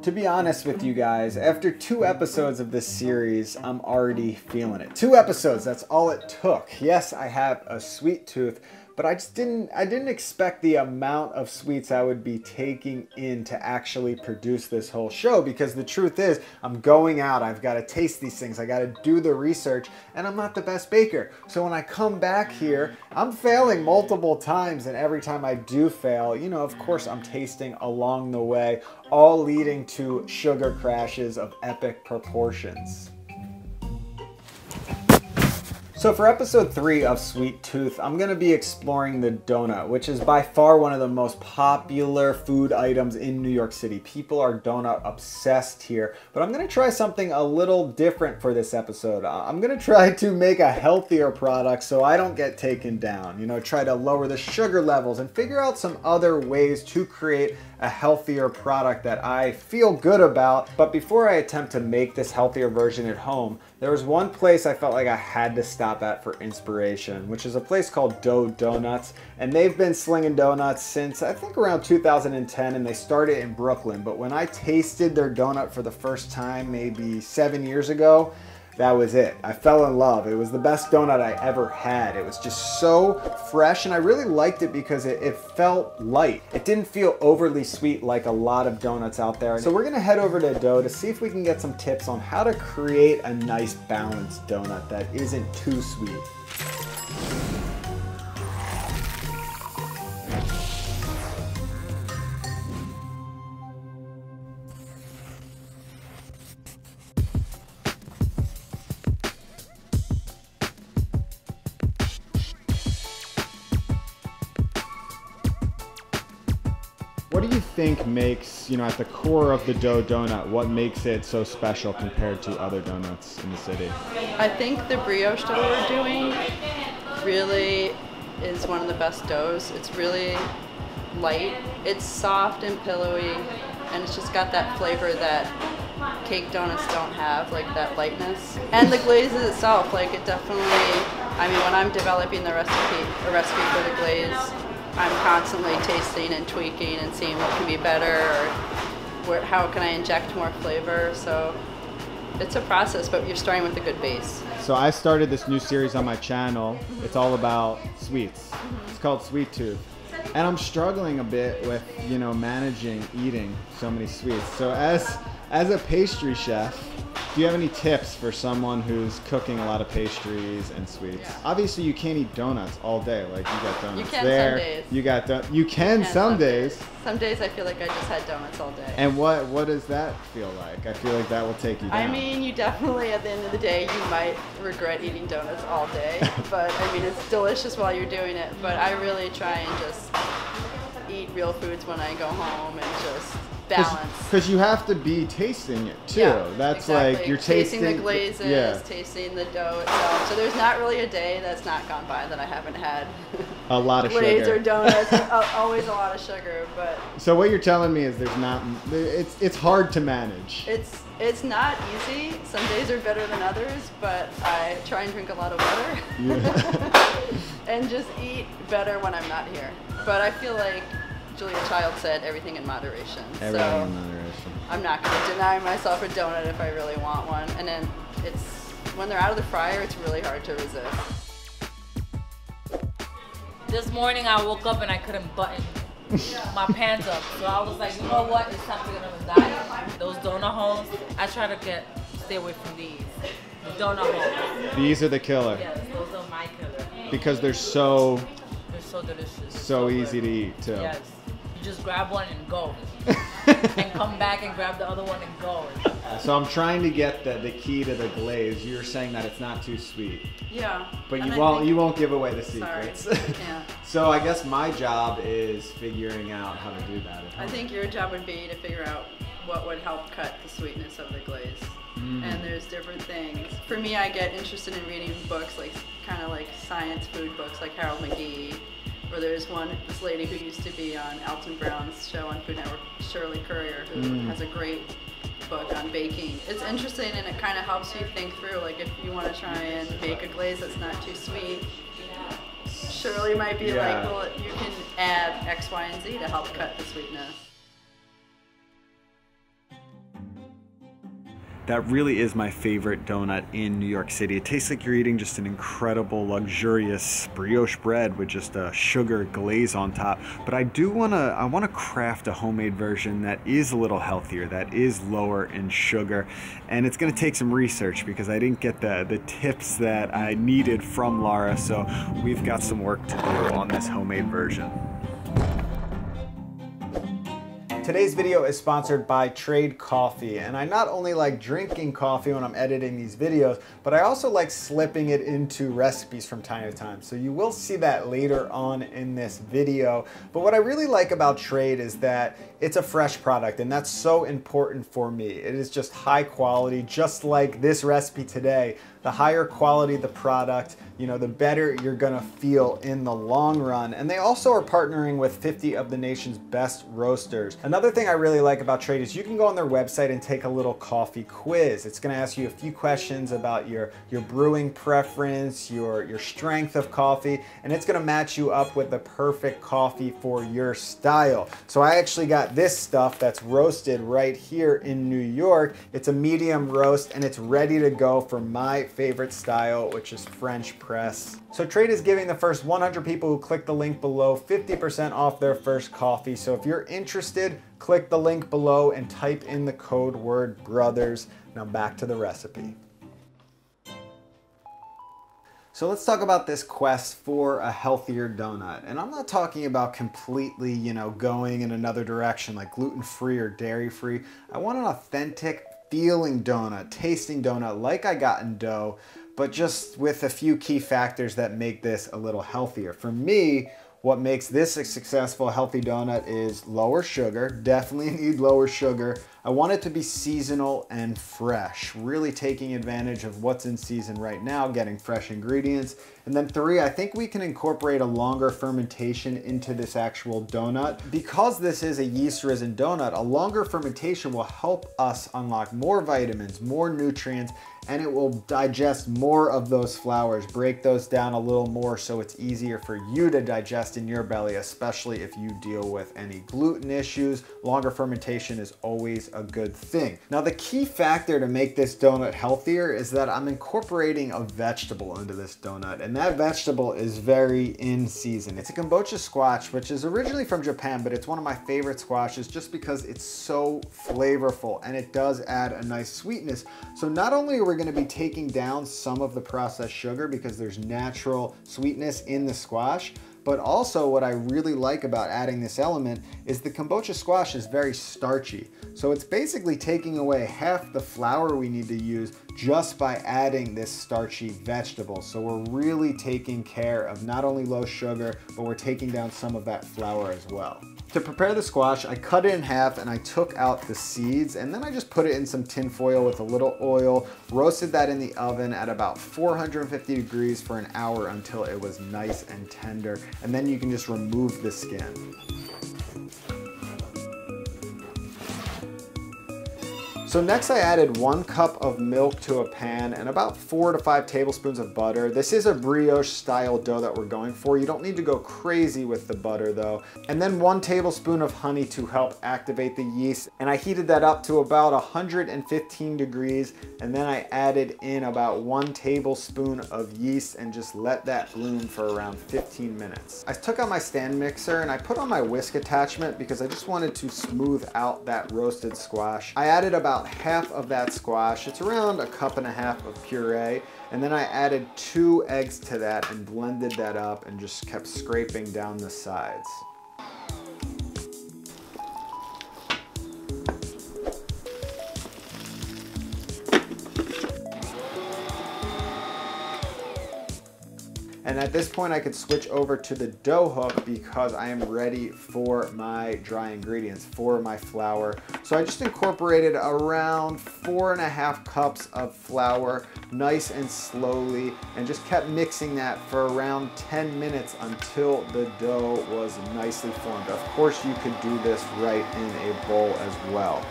To be honest with you guys, after 2 episodes of this series, I'm already feeling it. 2 episodes, that's all it took. Yes, I have a sweet tooth, but I didn't expect the amount of sweets I would be taking in to actually produce this whole show, because the truth is, I'm going out, I've got to taste these things, I got to do the research, and I'm not the best baker. So when I come back here, I'm failing multiple times, and every time I do fail, you know, of course I'm tasting along the way, all leading to sugar crashes of epic proportions. So for episode 3 of Sweet Tooth, I'm going to be exploring the donut, which is by far one of the most popular food items in New York City. People are donut obsessed here, but I'm going to try something a little different for this episode. I'm going to try to make a healthier product so I don't get taken down. You know, try to lower the sugar levels and figure out some other ways to create a healthier product that I feel good about. But before I attempt to make this healthier version at home, there was one place I felt like I had to stop at for inspiration, which is a place called Doughnut, and they've been slinging donuts since I think around 2010, and they started in Brooklyn. But when I tasted their donut for the first time maybe 7 years ago, that was it. I fell in love. It was the best donut I ever had. It was just so fresh, and I really liked it because it felt light. It didn't feel overly sweet like a lot of donuts out there. So we're gonna head over to Dough to see if we can get some tips on how to create a nice balanced donut that isn't too sweet. What do you think makes, you know, at the core of the Dough donut, what makes it so special compared to other donuts in the city? I think the brioche dough we're doing really is one of the best doughs. It's really light, it's soft and pillowy, and it's just got that flavor that cake donuts don't have, like that lightness. And the glaze itself, like it definitely, I mean, when I'm developing a recipe for the glaze, I'm constantly tasting and tweaking and seeing what can be better, or how can I inject more flavor. So it's a process, but you're starting with a good base. So I started this new series on my channel. It's all about sweets. It's called Sweet Tooth. And I'm struggling a bit with, you know, managing eating so many sweets. So as a pastry chef, do you have any tips for someone who's cooking a lot of pastries and sweets? Yeah. Obviously, you can't eat donuts all day. Like, you got donuts there. Some days. You can some days. Some days I feel like I just had donuts all day. And what does that feel like? I feel like that will take you down. I mean, you definitely, at the end of the day, you might regret eating donuts all day. But, I mean, it's delicious while you're doing it. But I really try and just eat real foods when I go home and just balance. Because you have to be tasting it too. Yeah, that's exactly. Like you're tasting the glazes, yeah. Tasting the dough itself. So there's not really a day that's not gone by that I haven't had a lot of glaze sugar or donuts. Always a lot of sugar, but so what you're telling me is it's hard to manage. It's not easy. Some days are better than others, but I try and drink a lot of water. Yeah. And just eat better when I'm not here. But I feel like Julia Child said, everything in moderation. Everything in moderation. I'm not going to deny myself a donut if I really want one. And then when they're out of the fryer, it's really hard to resist. This morning I woke up and I couldn't button my pants up. So I was like, you know what, it's time to get on a diet. Those donut holes, I try to stay away from these. The donut holes. These are the killer. Yes, those are my killer. Because they're so delicious. So easy to eat too. Yes. You just grab one and go. And come back and grab the other one and go. So I'm trying to get the key to the glaze. You're saying that it's not too sweet. Yeah. But you won't give away the secrets. Sorry. Yeah. So I guess my job is figuring out how to do that. I think your job would be to figure out what would help cut the sweetness of the glaze. And there's different things. For me, I get interested in reading books, like kind of like science food books, like Harold McGee. Or there's this lady who used to be on Alton Brown's show on Food Network, Shirley Courier, who has a great book on baking. It's interesting, and it kind of helps you think through, like if you want to try and make a glaze that's not too sweet, Shirley might be like, well, you can add X, Y, and Z to help cut the sweetness. That really is my favorite donut in New York City. It tastes like you're eating just an incredible, luxurious brioche bread with just a sugar glaze on top. But I wanna craft a homemade version that is a little healthier, that is lower in sugar. And it's gonna take some research because I didn't get the tips that I needed from Laura. So we've got some work to do on this homemade version. Today's video is sponsored by Trade Coffee, and I not only like drinking coffee when I'm editing these videos, but I also like slipping it into recipes from time to time. So you will see that later on in this video. But what I really like about Trade is that it's a fresh product, and that's so important for me. It is just high quality, just like this recipe today. The higher quality the product, you know, the better you're gonna feel in the long run. And they also are partnering with 50 of the nation's best roasters. Another thing I really like about Trade is you can go on their website and take a little coffee quiz. It's gonna ask you a few questions about your brewing preference, your strength of coffee, and it's gonna match you up with the perfect coffee for your style. So I actually got this stuff that's roasted right here in New York. It's a medium roast and it's ready to go for my favorite style, which is French press. So Trade is giving the first 100 people who click the link below 50% off their first coffee. So if you're interested, click the link below and type in the code word brothers. Now back to the recipe. So let's talk about this quest for a healthier donut. And I'm not talking about completely, you know, going in another direction like gluten-free or dairy-free. I want an authentic feeling donut, tasting donut like I got in dough, but just with a few key factors that make this a little healthier. For me, what makes this a successful healthy donut is lower sugar. Definitely need lower sugar. I want it to be seasonal and fresh, really taking advantage of what's in season right now, getting fresh ingredients. And then 3, I think we can incorporate a longer fermentation into this actual donut. Because this is a yeast-risen donut, a longer fermentation will help us unlock more vitamins, more nutrients, and it will digest more of those flours, break those down a little more so it's easier for you to digest in your belly, especially if you deal with any gluten issues. Longer fermentation is always a good thing. Now, the key factor to make this donut healthier is that I'm incorporating a vegetable into this donut, and that vegetable is very in season. It's a Kabocha squash, which is originally from Japan, but it's one of my favorite squashes just because it's so flavorful and it does add a nice sweetness. So not only are we going to be taking down some of the processed sugar because there's natural sweetness in the squash, but also what I really like about adding this element is the Kabocha squash is very starchy. So it's basically taking away half the flour we need to use just by adding this starchy vegetable. So we're really taking care of not only low sugar, but we're taking down some of that flour as well. To prepare the squash, I cut it in half and I took out the seeds, and then I just put it in some tin foil with a little oil, roasted that in the oven at about 450 degrees for an hour until it was nice and tender, and then you can just remove the skin. So next I added 1 cup of milk to a pan and about 4 to 5 tablespoons of butter. This is a brioche style dough that we're going for. You don't need to go crazy with the butter though. And then 1 tablespoon of honey to help activate the yeast. And I heated that up to about 115 degrees. And then I added in about 1 tablespoon of yeast and just let that bloom for around 15 minutes. I took out my stand mixer and I put on my whisk attachment because I just wanted to smooth out that roasted squash. I added about half of that squash. It's around 1.5 cups of puree. And then I added 2 eggs to that and blended that up and just kept scraping down the sides. And at this point I could switch over to the dough hook because I am ready for my dry ingredients, for my flour. So I just incorporated around 4.5 cups of flour, nice and slowly, and just kept mixing that for around 10 minutes until the dough was nicely formed. Of course you could do this right in a bowl as well.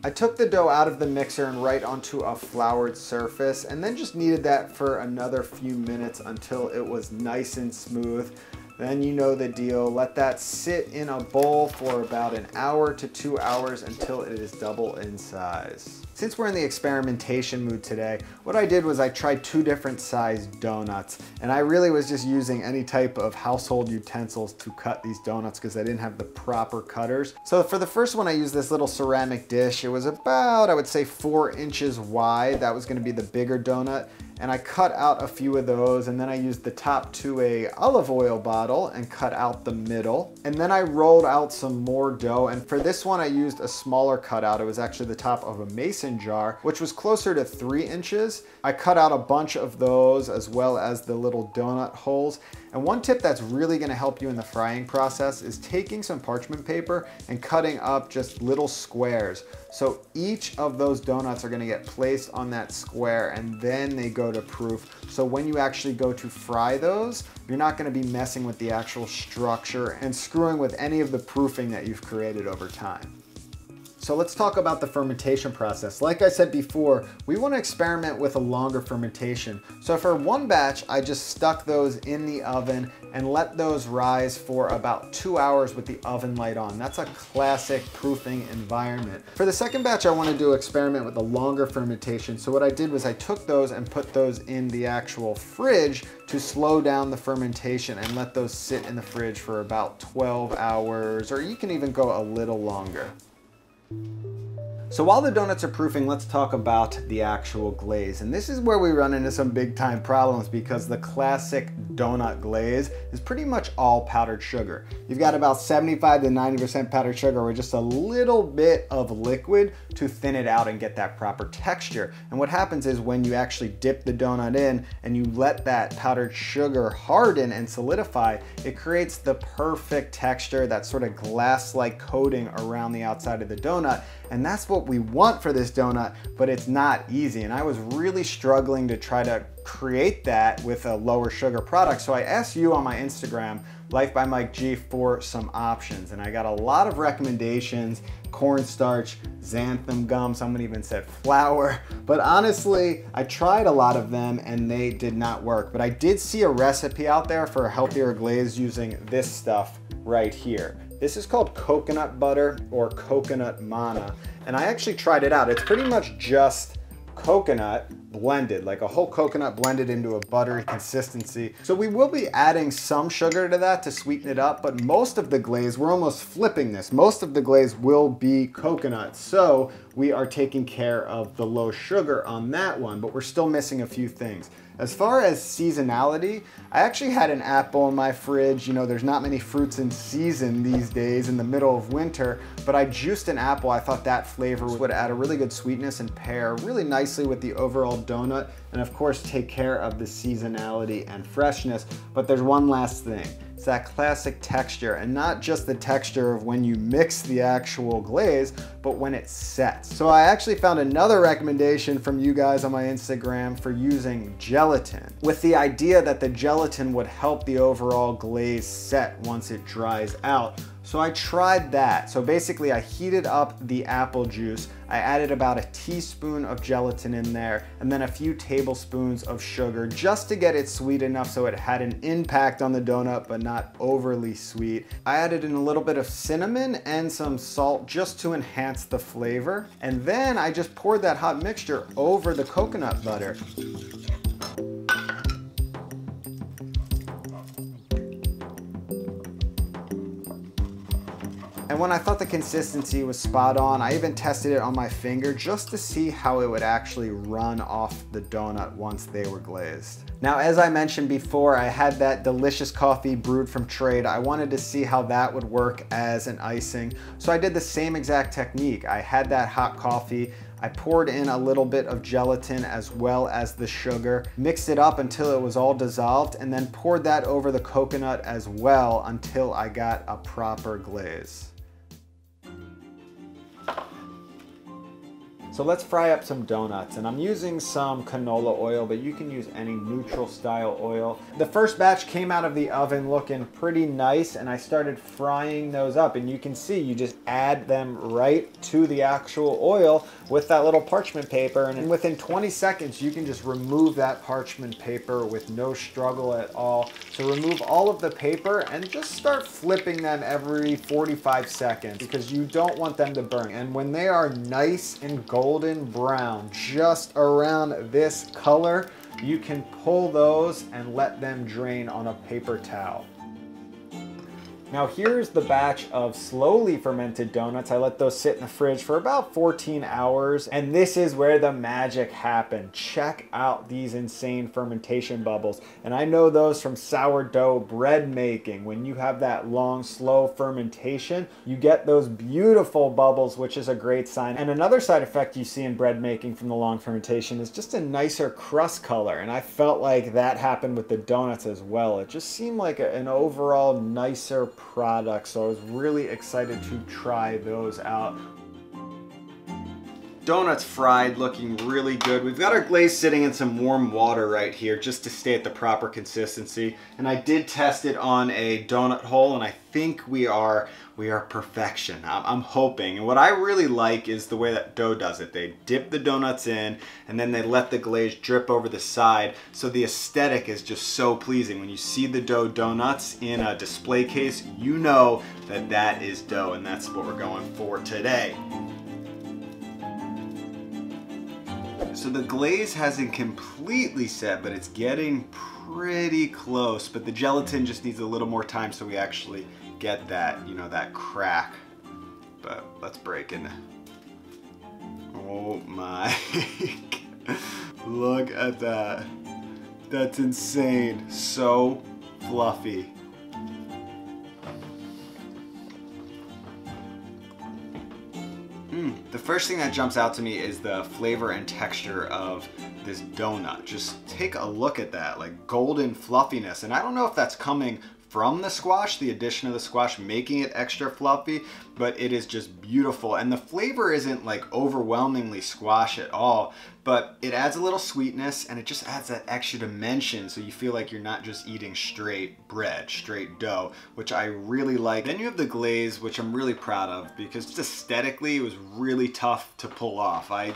I took the dough out of the mixer and right onto a floured surface, and then just kneaded that for another few minutes until it was nice and smooth. Then you know the deal. Let that sit in a bowl for about an hour to 2 hours until it is double in size. Since we're in the experimentation mood today, what I did was I tried 2 different sized donuts, and I really was just using any type of household utensils to cut these donuts because I didn't have the proper cutters. So for the first one, I used this little ceramic dish. It was about, I would say, 4 inches wide. That was going to be the bigger donut. And I cut out a few of those, and then I used the top to a olive oil bottle and cut out the middle. And then I rolled out some more dough, and for this one I used a smaller cutout. It was actually the top of a mason jar, which was closer to 3 inches. I cut out a bunch of those as well as the little donut holes. And one tip that's really gonna help you in the frying process is taking some parchment paper and cutting up just little squares. So each of those donuts are gonna get placed on that square, and then they go to proof. So when you actually go to fry those, you're not gonna be messing with the actual structure and screwing with any of the proofing that you've created over time. So let's talk about the fermentation process. Like I said before, we want to experiment with a longer fermentation. So for one batch, I just stuck those in the oven and let those rise for about 2 hours with the oven light on. That's a classic proofing environment. For the second batch, I wanted to experiment with a longer fermentation. So what I did was I took those and put those in the actual fridge to slow down the fermentation and let those sit in the fridge for about 12 hours, or you can even go a little longer. So while the donuts are proofing, let's talk about the actual glaze. And this is where we run into some big time problems because the classic donut glaze is pretty much all powdered sugar. You've got about 75 to 90% powdered sugar with just a little bit of liquid to thin it out and get that proper texture. And what happens is when you actually dip the donut in and you let that powdered sugar harden and solidify, it creates the perfect texture, that sort of glass-like coating around the outside of the donut. And that's what we want for this donut, but it's not easy. And I was really struggling to try to create that with a lower sugar product. So I asked you on my Instagram, Life by Mike G, for some options. And I got a lot of recommendations: cornstarch, xanthan gum, someone even said flour. But honestly, I tried a lot of them and they did not work. But I did see a recipe out there for a healthier glaze using this stuff right here. This is called coconut butter or coconut manna, and I actually tried it out. It's pretty much just coconut blended, like a whole coconut blended into a buttery consistency. So we will be adding some sugar to that to sweeten it up, but most of the glaze, we're almost flipping this. Most of the glaze will be coconut, so we are taking care of the low sugar on that one, but we're still missing a few things. As far as seasonality, I actually had an apple in my fridge. You know, there's not many fruits in season these days in the middle of winter, but I juiced an apple. I thought that flavor would add a really good sweetness and pair really nicely with the overall donut, and of course take care of the seasonality and freshness. But there's one last thing. It's that classic texture, and not just the texture of when you mix the actual glaze, but when it sets. So I actually found another recommendation from you guys on my Instagram for using gelatin, with the idea that the gelatin would help the overall glaze set once it dries out. So I tried that. So basically I heated up the apple juice. I added about a teaspoon of gelatin in there and then a few tablespoons of sugar just to get it sweet enough so it had an impact on the donut but not overly sweet. I added in a little bit of cinnamon and some salt just to enhance the flavor. And then I just poured that hot mixture over the coconut butter. And when I thought the consistency was spot on, I even tested it on my finger just to see how it would actually run off the donut once they were glazed. Now, as I mentioned before, I had that delicious coffee brewed from trade. I wanted to see how that would work as an icing. So I did the same exact technique. I had that hot coffee. I poured in a little bit of gelatin as well as the sugar, mixed it up until it was all dissolved, and then poured that over the coconut as well until I got a proper glaze. So let's fry up some donuts, and I'm using some canola oil, but you can use any neutral style oil. The first batch came out of the oven looking pretty nice, and I started frying those up, and you can see you just add them right to the actual oil with that little parchment paper, and within 20 seconds you can just remove that parchment paper with no struggle at all. So remove all of the paper and just start flipping them every 45 seconds because you don't want them to burn. And when they are nice and golden brown, just around this color, you can pull those and let them drain on a paper towel. Now here's the batch of slowly fermented donuts. I let those sit in the fridge for about 14 hours, and this is where the magic happened. Check out these insane fermentation bubbles. And I know those from sourdough bread making. When you have that long, slow fermentation, you get those beautiful bubbles, which is a great sign. And another side effect you see in bread making from the long fermentation is just a nicer crust color. And I felt like that happened with the donuts as well. It just seemed like an overall nicer product, so I was really excited to try those out. Donuts fried, looking really good. We've got our glaze sitting in some warm water right here just to stay at the proper consistency. And I did test it on a donut hole, and I think we are perfection. I'm hoping. And what I really like is the way that dough does it. They dip the donuts in, and then they let the glaze drip over the side. So the aesthetic is just so pleasing. When you see the dough donuts in a display case, you know that that is dough, and that's what we're going for today. So the glaze hasn't completely set, but it's getting pretty close. But the gelatin just needs a little more time so we actually get that, you know, that crack. But let's break in. Oh my. Look at that. That's insane. So fluffy. The first thing that jumps out to me is the flavor and texture of this donut. Just take a look at that, like golden fluffiness. And I don't know if that's coming from the squash, the addition of the squash making it extra fluffy, but it is just beautiful. And the flavor isn't like overwhelmingly squash at all, but it adds a little sweetness and it just adds that extra dimension so you feel like you're not just eating straight bread, straight dough, which I really like. Then you have the glaze, which I'm really proud of because just aesthetically it was really tough to pull off. I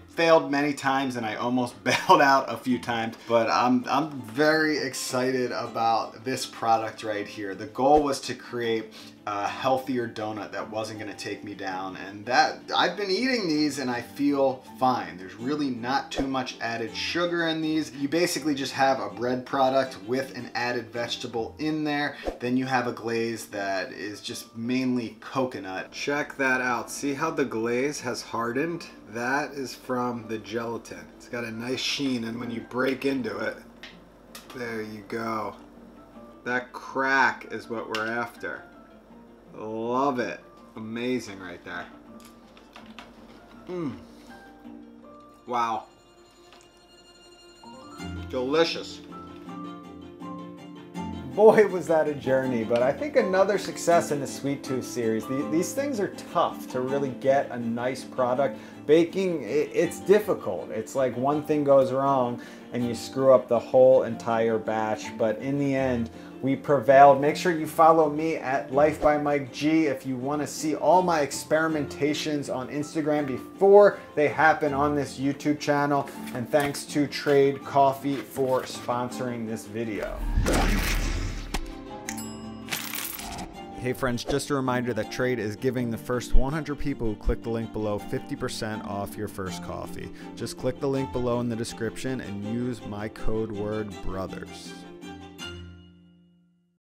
failed many times and I almost bailed out a few times, but I'm very excited about this product right here. The goal was to create a healthier donut that wasn't going to take me down, and that I've been eating these and I feel fine. There's really not too much added sugar in these. You basically just have a bread product with an added vegetable in there. Then you have a glaze that is just mainly coconut. Check that out. See how the glaze has hardened? That is from the gelatin. It's got a nice sheen, and when you break into it, there you go. That crack is what we're after. Love it. Amazing right there. Wow. Delicious. Boy, was that a journey, but I think another success in the Sweet Tooth series. These things are tough to really get a nice product. Baking, it's difficult. It's like one thing goes wrong and you screw up the whole entire batch, but in the end, we prevailed. Make sure you follow me at Life by Mike G if you want to see all my experimentations on Instagram before they happen on this YouTube channel. And thanks to Trade Coffee for sponsoring this video. Hey friends, just a reminder that Trade is giving the first 100 people who click the link below 50% off your first coffee. Just click the link below in the description and use my code word BROTHERS.